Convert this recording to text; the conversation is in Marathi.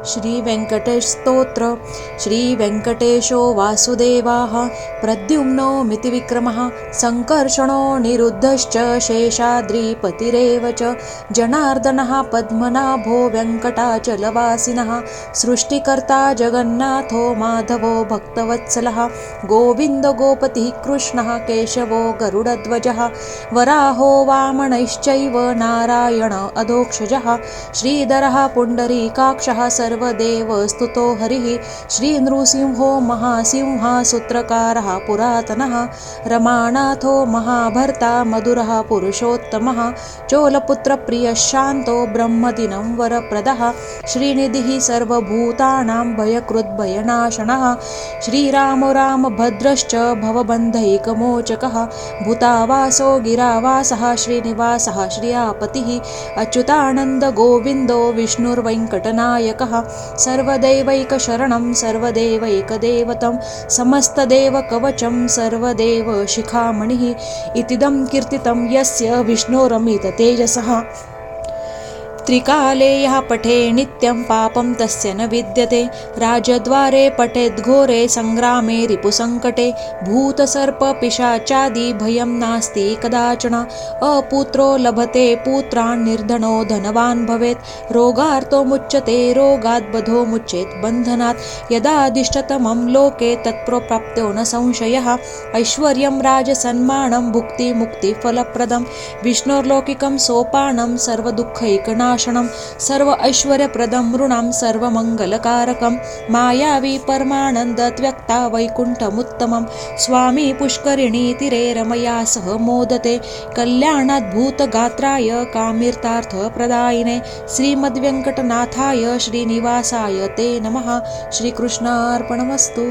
श्री वेंकटेश स्तोत्र। श्री वेंकटेशो वासुदेवाः प्रद्युम्नो मितिविक्रमः संकर्षणो निरुद्धश्च शेषाद्रिपतिरेव च जनार्दनः पद्मनाभो वेंकटाचलवासिनः सृष्टिकर्ता जगन्नाथो माधवो भक्तवत्सलः गोविन्दो गोपतिः कृष्णः केशवो गरुडध्वजः वराहो वामनश्चैव नारायण अधोक्षजः श्रीधरः पुण्डरीकाक्षः सर्वदेव स्तुतो हरिः श्रीनृसिंहो महासिंह सूत्रकारः पुरातनः रमानाथो महाभर्ता मधुरः पुरुषोत्तमः चोलपुत्रप्रियः शान्तो ब्रह्मदिनं वरप्रदः श्रीनिधिः सर्वभूतानां भयकृद्भयनाशनः श्रीरामो रामभद्रश्च भवबन्धैकमोचकः भूतावासो गिरावासः श्रीनिवासः श्रियापतिः अच्युतानन्द गोविन्दो विष्णुर्वेङ्कटनायकः सर्वदैवैकशरणं सर्वदेवैकदेवतं समस्तदेवकवचं सर्वदेवशिखामणिः इतीदं कीर्तितं यस्य विष्णोरमिततेजसः त्रिकाले यः पठे नित्यं पापं तस्य न विद्यते राजद्वारे पठेद्घोरे सङ्ग्रामे रिपुसङ्कटे भूतसर्पपिशाचादि भयं नास्ति कदाचन अपुत्रो लभते पुत्रान् निर्धनो धनवान् भवेत् रोगार्तो मुच्यते रोगात् बधो मुच्येत् बन्धनात् यदादिष्टतमं लोके तत्प्राप्तो न संशयः ऐश्वर्यं राजसन्मानं भुक्तिमुक्तिफलप्रदं विष्णोर्लौकिकं सोपानं सर्वदुःखैकनाशनं सर्व ऐश्वर्यप्रदं नृणां सर्वमङ्गलकारकं मायावी परमानन्दव्यक्ता वैकुण्ठमुत्तमं स्वामी पुष्करिणी तीरे रमया सह मोदते कल्याणाद्भुतगात्राय कामितार्थप्रदायिने श्रीमद्वेङ्कटनाथाय श्रीनिवासाय ते नमः। श्रीकृष्णार्पणमस्तु।